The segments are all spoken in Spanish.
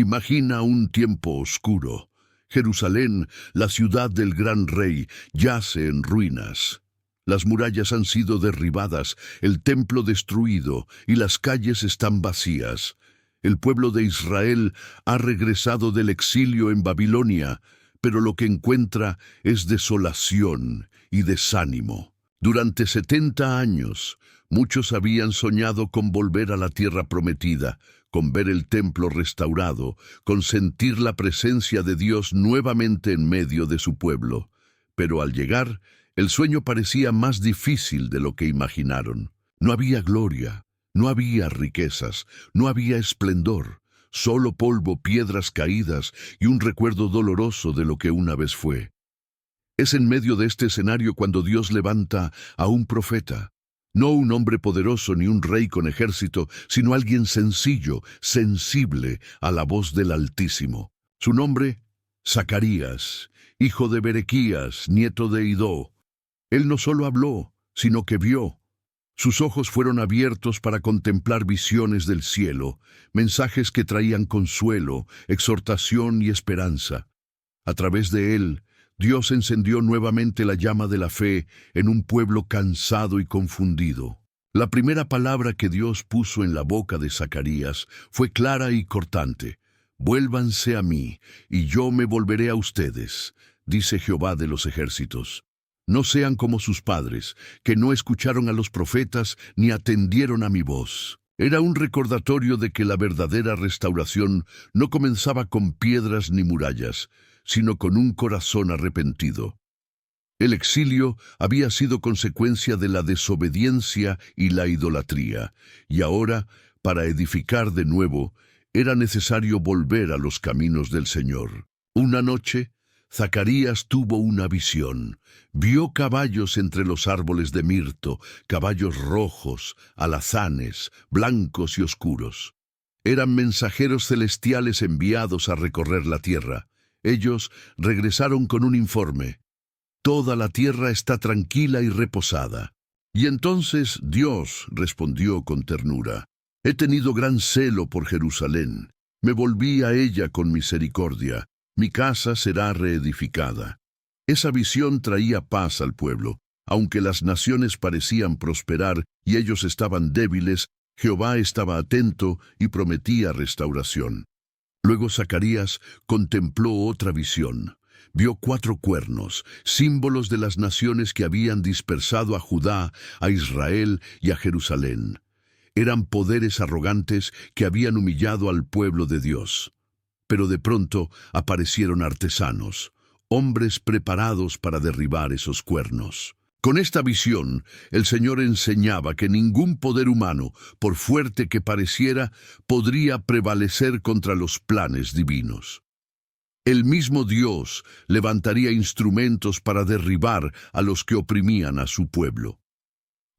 Imagina un tiempo oscuro. Jerusalén, la ciudad del gran rey, yace en ruinas. Las murallas han sido derribadas, el templo destruido y las calles están vacías. El pueblo de Israel ha regresado del exilio en Babilonia, pero lo que encuentra es desolación y desánimo. Durante 70 años, muchos habían soñado con volver a la tierra prometida, con ver el templo restaurado, con sentir la presencia de Dios nuevamente en medio de su pueblo. Pero al llegar, el sueño parecía más difícil de lo que imaginaron. No había gloria, no había riquezas, no había esplendor, solo polvo, piedras caídas y un recuerdo doloroso de lo que una vez fue. Es en medio de este escenario cuando Dios levanta a un profeta. No un hombre poderoso ni un rey con ejército, sino alguien sencillo, sensible a la voz del Altísimo. Su nombre, Zacarías, hijo de Berequías, nieto de Idó. Él no solo habló, sino que vio. Sus ojos fueron abiertos para contemplar visiones del cielo, mensajes que traían consuelo, exhortación y esperanza. A través de él, Dios encendió nuevamente la llama de la fe en un pueblo cansado y confundido. La primera palabra que Dios puso en la boca de Zacarías fue clara y cortante. «Vuélvanse a mí, y yo me volveré a ustedes», dice Jehová de los ejércitos. No sean como sus padres, que no escucharon a los profetas ni atendieron a mi voz. Era un recordatorio de que la verdadera restauración no comenzaba con piedras ni murallas, sino con un corazón arrepentido. El exilio había sido consecuencia de la desobediencia y la idolatría, y ahora, para edificar de nuevo, era necesario volver a los caminos del Señor. Una noche, Zacarías tuvo una visión. Vio caballos entre los árboles de mirto, caballos rojos, alazanes, blancos y oscuros. Eran mensajeros celestiales enviados a recorrer la tierra. Ellos regresaron con un informe. Toda la tierra está tranquila y reposada. Y entonces Dios respondió con ternura. He tenido gran celo por Jerusalén. Me volví a ella con misericordia. Mi casa será reedificada. Esa visión traía paz al pueblo. Aunque las naciones parecían prosperar y ellos estaban débiles, Jehová estaba atento y prometía restauración. Luego Zacarías contempló otra visión. Vio 4 cuernos, símbolos de las naciones que habían dispersado a Judá, a Israel y a Jerusalén. Eran poderes arrogantes que habían humillado al pueblo de Dios. Pero de pronto aparecieron artesanos, hombres preparados para derribar esos cuernos. Con esta visión, el Señor enseñaba que ningún poder humano, por fuerte que pareciera, podría prevalecer contra los planes divinos. El mismo Dios levantaría instrumentos para derribar a los que oprimían a su pueblo.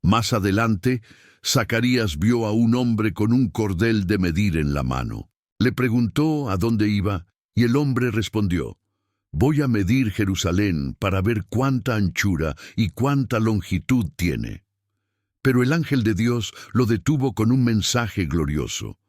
Más adelante, Zacarías vio a un hombre con un cordel de medir en la mano. Le preguntó a dónde iba, y el hombre respondió: «Voy a medir Jerusalén para ver cuánta anchura y cuánta longitud tiene». Pero el ángel de Dios lo detuvo con un mensaje glorioso.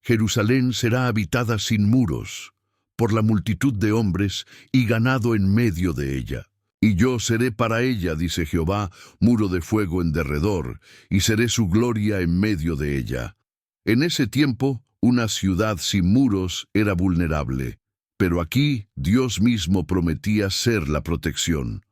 «Jerusalén será habitada sin muros, por la multitud de hombres y ganado en medio de ella. Y yo seré para ella, dice Jehová, muro de fuego en derredor, y seré su gloria en medio de ella». En ese tiempo, una ciudad sin muros era vulnerable, pero aquí Dios mismo prometía ser la protección.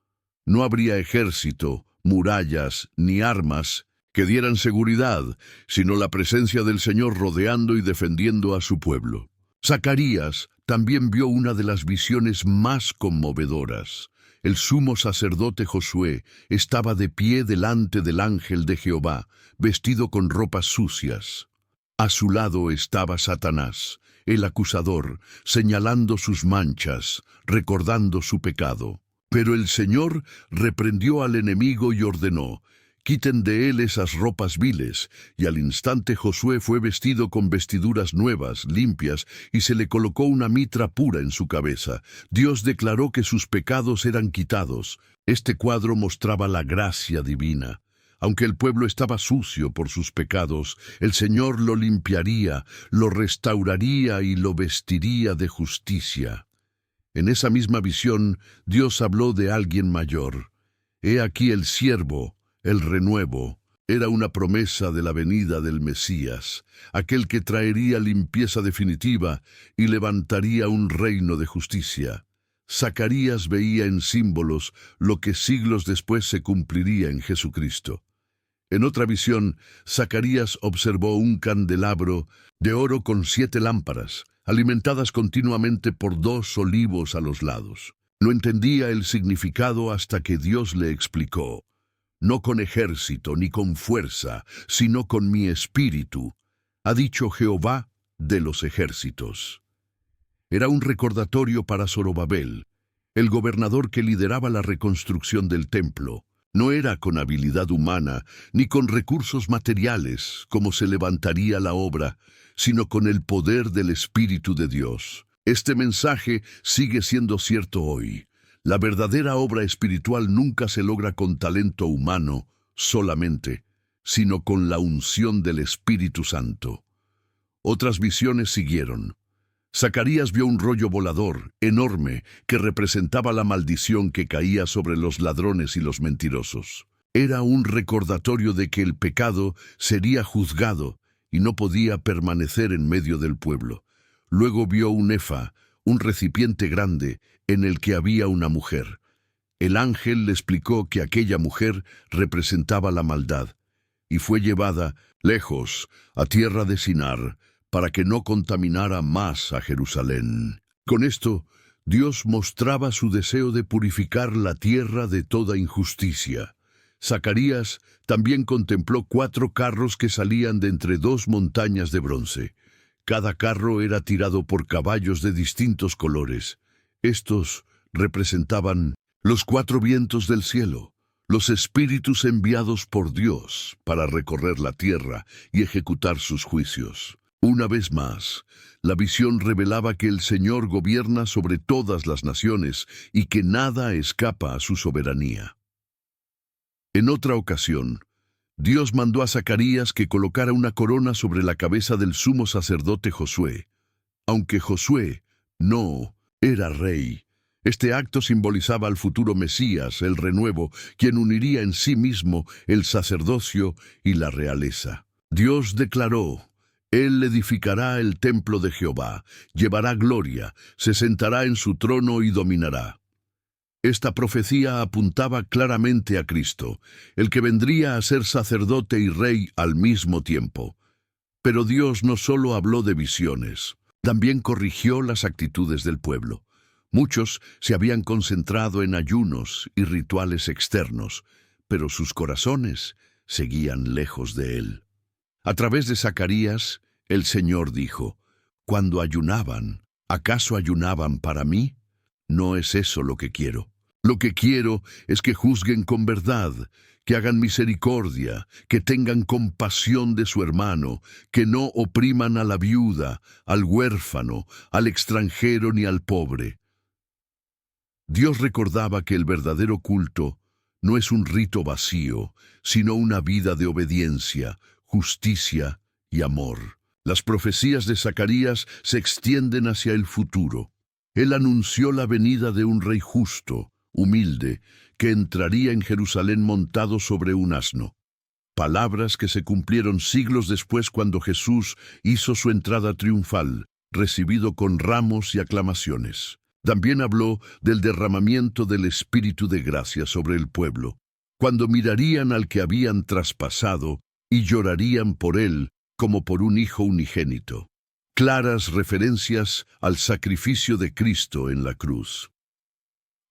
No habría ejército, murallas ni armas que dieran seguridad, sino la presencia del Señor rodeando y defendiendo a su pueblo. Zacarías también vio una de las visiones más conmovedoras. El sumo sacerdote Josué estaba de pie delante del ángel de Jehová, vestido con ropas sucias. A su lado estaba Satanás, el acusador, señalando sus manchas, recordando su pecado. Pero el Señor reprendió al enemigo y ordenó: «Quiten de él esas ropas viles», y al instante Josué fue vestido con vestiduras nuevas, limpias, y se le colocó una mitra pura en su cabeza. Dios declaró que sus pecados eran quitados. Este cuadro mostraba la gracia divina. Aunque el pueblo estaba sucio por sus pecados, el Señor lo limpiaría, lo restauraría y lo vestiría de justicia. En esa misma visión, Dios habló de alguien mayor. He aquí el siervo, el renuevo. Era una promesa de la venida del Mesías, aquel que traería limpieza definitiva y levantaría un reino de justicia. Zacarías veía en símbolos lo que siglos después se cumpliría en Jesucristo. En otra visión, Zacarías observó un candelabro de oro con 7 lámparas, alimentadas continuamente por 2 olivos a los lados. No entendía el significado hasta que Dios le explicó: no con ejército ni con fuerza, sino con mi espíritu, ha dicho Jehová de los ejércitos. Era un recordatorio para Zorobabel, el gobernador que lideraba la reconstrucción del templo. No era con habilidad humana ni con recursos materiales como se levantaría la obra, sino con el poder del Espíritu de Dios. Este mensaje sigue siendo cierto hoy. La verdadera obra espiritual nunca se logra con talento humano solamente, sino con la unción del Espíritu Santo. Otras visiones siguieron. Zacarías vio un rollo volador, enorme, que representaba la maldición que caía sobre los ladrones y los mentirosos. Era un recordatorio de que el pecado sería juzgado y no podía permanecer en medio del pueblo. Luego vio un efa, un recipiente grande, en el que había una mujer. El ángel le explicó que aquella mujer representaba la maldad, y fue llevada lejos, a tierra de Sinar, para que no contaminara más a Jerusalén. Con esto, Dios mostraba su deseo de purificar la tierra de toda injusticia. Zacarías también contempló 4 carros que salían de entre 2 montañas de bronce. Cada carro era tirado por caballos de distintos colores. Estos representaban los 4 vientos del cielo, los espíritus enviados por Dios para recorrer la tierra y ejecutar sus juicios. Una vez más, la visión revelaba que el Señor gobierna sobre todas las naciones y que nada escapa a su soberanía. En otra ocasión, Dios mandó a Zacarías que colocara una corona sobre la cabeza del sumo sacerdote Josué. Aunque Josué no era rey, este acto simbolizaba al futuro Mesías, el renuevo, quien uniría en sí mismo el sacerdocio y la realeza. Dios declaró: Él edificará el templo de Jehová, llevará gloria, se sentará en su trono y dominará. Esta profecía apuntaba claramente a Cristo, el que vendría a ser sacerdote y rey al mismo tiempo. Pero Dios no solo habló de visiones, también corrigió las actitudes del pueblo. Muchos se habían concentrado en ayunos y rituales externos, pero sus corazones seguían lejos de Él. A través de Zacarías, el Señor dijo: cuando ayunaban, ¿acaso ayunaban para mí? No es eso lo que quiero. Lo que quiero es que juzguen con verdad, que hagan misericordia, que tengan compasión de su hermano, que no opriman a la viuda, al huérfano, al extranjero ni al pobre. Dios recordaba que el verdadero culto no es un rito vacío, sino una vida de obediencia, justicia y amor. Las profecías de Zacarías se extienden hacia el futuro. Él anunció la venida de un rey justo, humilde, que entraría en Jerusalén montado sobre un asno. Palabras que se cumplieron siglos después cuando Jesús hizo su entrada triunfal, recibido con ramos y aclamaciones. También habló del derramamiento del Espíritu de gracia sobre el pueblo, cuando mirarían al que habían traspasado y llorarían por él como por un hijo unigénito. Claras referencias al sacrificio de Cristo en la cruz.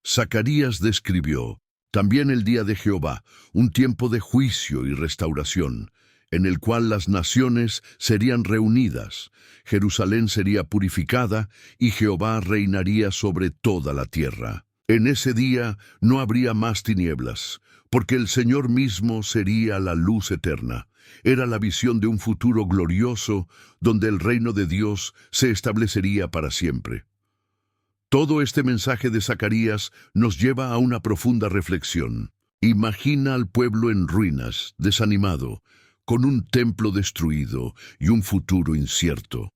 Zacarías describió también el día de Jehová, un tiempo de juicio y restauración, en el cual las naciones serían reunidas, Jerusalén sería purificada y Jehová reinaría sobre toda la tierra. En ese día no habría más tinieblas, porque el Señor mismo sería la luz eterna. Era la visión de un futuro glorioso donde el reino de Dios se establecería para siempre. Todo este mensaje de Zacarías nos lleva a una profunda reflexión. Imagina al pueblo en ruinas, desanimado, con un templo destruido y un futuro incierto.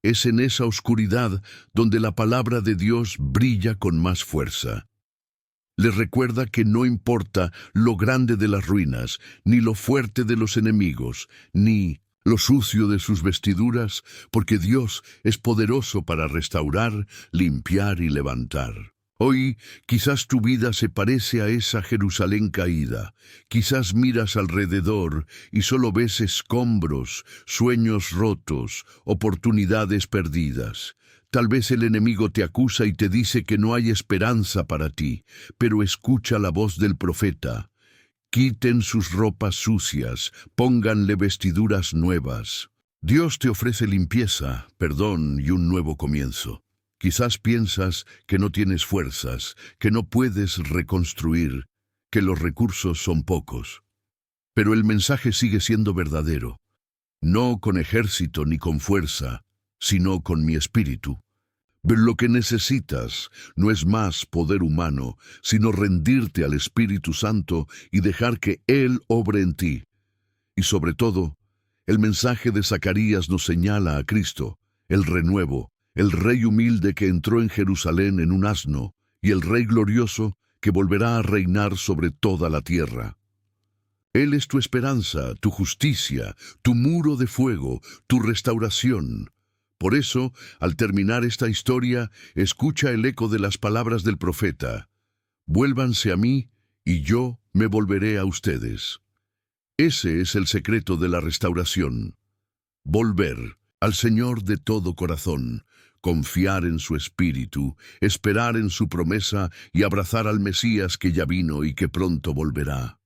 Es en esa oscuridad donde la palabra de Dios brilla con más fuerza. Les recuerda que no importa lo grande de las ruinas, ni lo fuerte de los enemigos, ni lo sucio de sus vestiduras, porque Dios es poderoso para restaurar, limpiar y levantar. Hoy quizás tu vida se parece a esa Jerusalén caída. Quizás miras alrededor y solo ves escombros, sueños rotos, oportunidades perdidas. Tal vez el enemigo te acusa y te dice que no hay esperanza para ti, pero escucha la voz del profeta. Quiten sus ropas sucias, pónganle vestiduras nuevas. Dios te ofrece limpieza, perdón y un nuevo comienzo. Quizás piensas que no tienes fuerzas, que no puedes reconstruir, que los recursos son pocos. Pero el mensaje sigue siendo verdadero. No con ejército ni con fuerza, sino con mi espíritu. Pero lo que necesitas no es más poder humano, sino rendirte al Espíritu Santo y dejar que Él obre en ti. Y sobre todo, el mensaje de Zacarías nos señala a Cristo, el renuevo, el Rey humilde que entró en Jerusalén en un asno, y el Rey glorioso que volverá a reinar sobre toda la tierra. Él es tu esperanza, tu justicia, tu muro de fuego, tu restauración. Por eso, al terminar esta historia, escucha el eco de las palabras del profeta. Vuélvanse a mí, y yo me volveré a ustedes. Ese es el secreto de la restauración. Volver al Señor de todo corazón, confiar en su Espíritu, esperar en su promesa y abrazar al Mesías que ya vino y que pronto volverá.